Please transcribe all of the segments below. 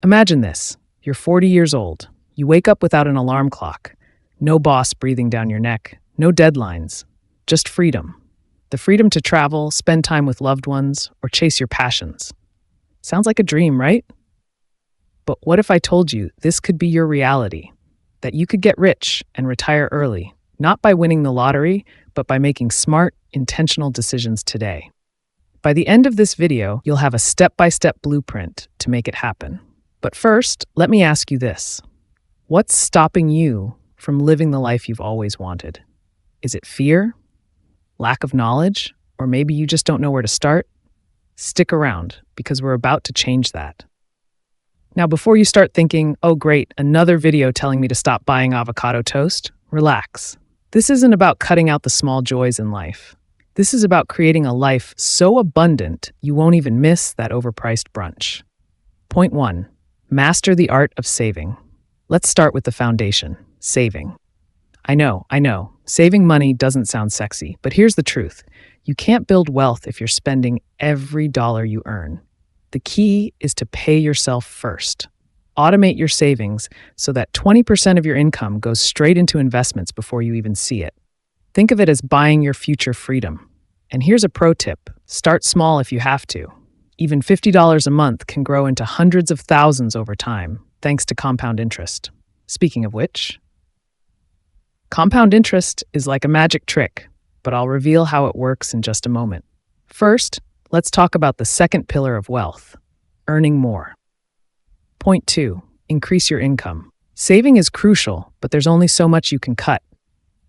Imagine this. You're 40 years old. You wake up without an alarm clock. No boss breathing down your neck. No deadlines. Just freedom. The freedom to travel, spend time with loved ones, or chase your passions. Sounds like a dream, right? But what if I told you this could be your reality? That you could get rich and retire early, not by winning the lottery, but by making smart, intentional decisions today. By the end of this video, you'll have a step-by-step blueprint to make it happen. But first, let me ask you this. What's stopping you from living the life you've always wanted? Is it fear? Lack of knowledge? Or maybe you just don't know where to start? Stick around, because we're about to change that. Now, before you start thinking, oh great, another video telling me to stop buying avocado toast, relax. This isn't about cutting out the small joys in life. This is about creating a life so abundant you won't even miss that overpriced brunch. Point 1. Master the art of saving. Let's start with the foundation, saving. I know, saving money doesn't sound sexy, but here's the truth. You can't build wealth if you're spending every dollar you earn. The key is to pay yourself first. Automate your savings so that 20% of your income goes straight into investments before you even see it. Think of it as buying your future freedom. And here's a pro tip. Start small if you have to. Even $50 a month can grow into hundreds of thousands over time, thanks to compound interest. Speaking of which, compound interest is like a magic trick, but I'll reveal how it works in just a moment. First, let's talk about the second pillar of wealth, earning more. Point 2, increase your income. Saving is crucial, but there's only so much you can cut.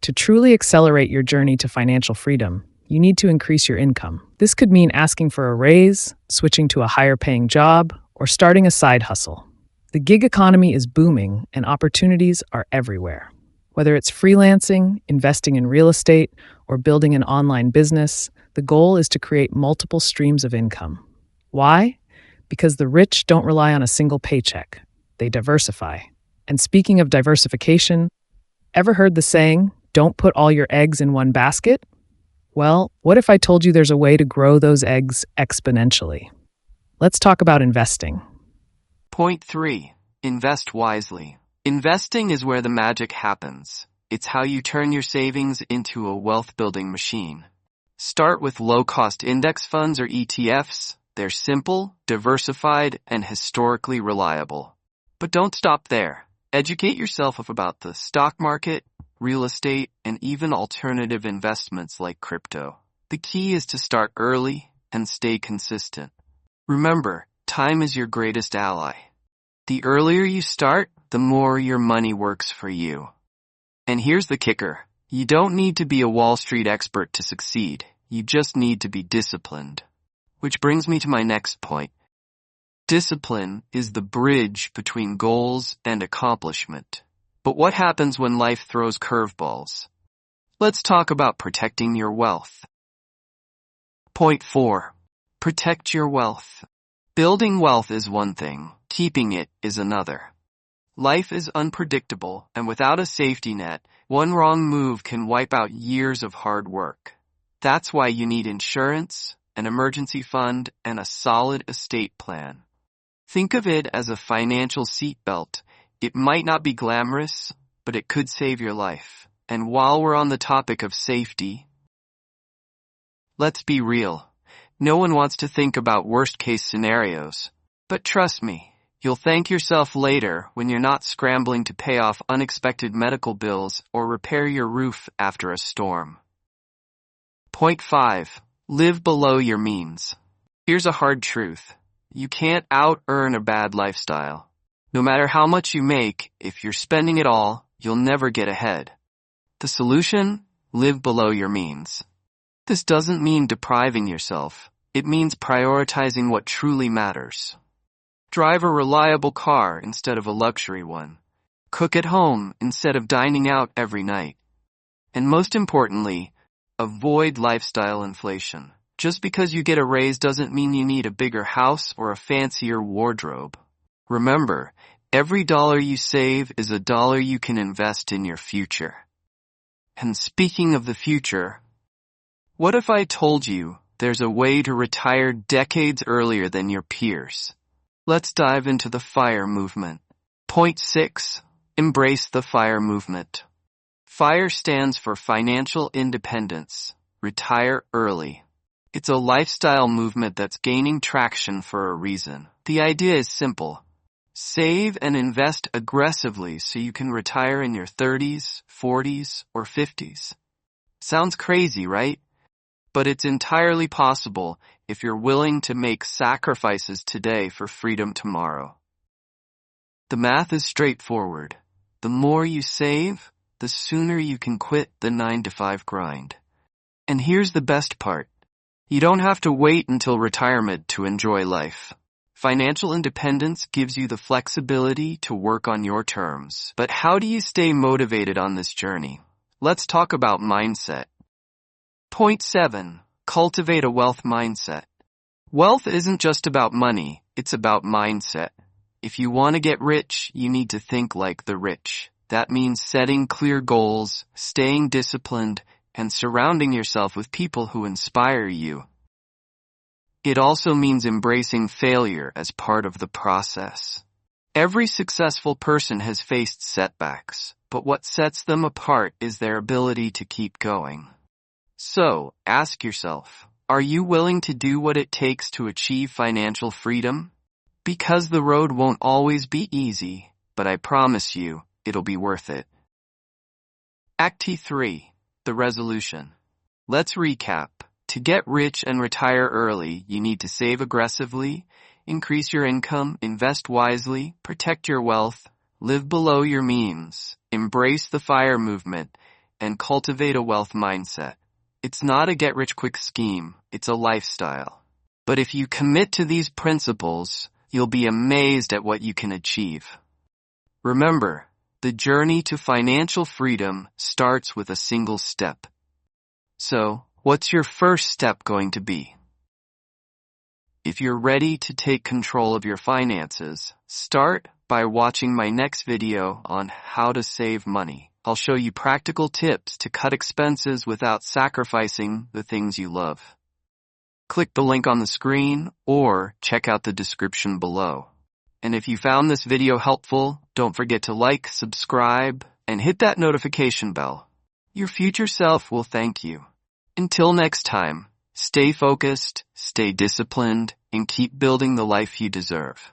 To truly accelerate your journey to financial freedom, you need to increase your income. This could mean asking for a raise, switching to a higher-paying job, or starting a side hustle. The gig economy is booming, and opportunities are everywhere. Whether it's freelancing, investing in real estate, or building an online business, the goal is to create multiple streams of income. Why? Because the rich don't rely on a single paycheck. They diversify. And speaking of diversification, ever heard the saying, don't put all your eggs in one basket? Well, what if I told you there's a way to grow those eggs exponentially? Let's talk about investing. Point 3. Invest wisely. Investing is where the magic happens. It's how you turn your savings into a wealth-building machine. Start with low-cost index funds or ETFs. They're simple, diversified, and historically reliable. But don't stop there. Educate yourself about the stock market, real estate, and even alternative investments like crypto. The key is to start early and stay consistent. Remember, time is your greatest ally. The earlier you start, the more your money works for you. And here's the kicker. You don't need to be a Wall Street expert to succeed. You just need to be disciplined. Which brings me to my next point. Discipline is the bridge between goals and accomplishment. But what happens when life throws curveballs? Let's talk about protecting your wealth. Point 4. Protect your wealth. Building wealth is one thing, keeping it is another. Life is unpredictable, and without a safety net, one wrong move can wipe out years of hard work. That's why you need insurance, an emergency fund, and a solid estate plan. Think of it as a financial seatbelt. It might not be glamorous, but it could save your life. And while we're on the topic of safety, let's be real. No one wants to think about worst-case scenarios. But trust me, you'll thank yourself later when you're not scrambling to pay off unexpected medical bills or repair your roof after a storm. Point 5. Live below your means. Here's a hard truth. You can't out-earn a bad lifestyle. No matter how much you make, if you're spending it all, you'll never get ahead. The solution? Live below your means. This doesn't mean depriving yourself. It means prioritizing what truly matters. Drive a reliable car instead of a luxury one. Cook at home instead of dining out every night. And most importantly, avoid lifestyle inflation. Just because you get a raise doesn't mean you need a bigger house or a fancier wardrobe. Remember, every dollar you save is a dollar you can invest in your future. And speaking of the future, what if I told you there's a way to retire decades earlier than your peers? Let's dive into the FIRE movement. Point 6. Embrace the FIRE movement. FIRE stands for Financial Independence. Retire early. It's a lifestyle movement that's gaining traction for a reason. The idea is simple. Save and invest aggressively so you can retire in your 30s, 40s, or 50s. Sounds crazy, right? But it's entirely possible if you're willing to make sacrifices today for freedom tomorrow. The math is straightforward. The more you save, the sooner you can quit the 9-to-5 grind. And here's the best part. You don't have to wait until retirement to enjoy life. Financial independence gives you the flexibility to work on your terms. But how do you stay motivated on this journey? Let's talk about mindset. Point 7. Cultivate a wealth mindset. Wealth isn't just about money, it's about mindset. If you want to get rich, you need to think like the rich. That means setting clear goals, staying disciplined, and surrounding yourself with people who inspire you. It also means embracing failure as part of the process. Every successful person has faced setbacks, but what sets them apart is their ability to keep going. So, ask yourself, are you willing to do what it takes to achieve financial freedom? Because the road won't always be easy, but I promise you, it'll be worth it. Act 3. The resolution. Let's recap. To get rich and retire early, you need to save aggressively, increase your income, invest wisely, protect your wealth, live below your means, embrace the FIRE movement, and cultivate a wealth mindset. It's not a get-rich-quick scheme, it's a lifestyle. But if you commit to these principles, you'll be amazed at what you can achieve. Remember, the journey to financial freedom starts with a single step. So, what's your first step going to be? If you're ready to take control of your finances, start by watching my next video on how to save money. I'll show you practical tips to cut expenses without sacrificing the things you love. Click the link on the screen or check out the description below. And if you found this video helpful, don't forget to like, subscribe, and hit that notification bell. Your future self will thank you. Until next time, stay focused, stay disciplined, and keep building the life you deserve.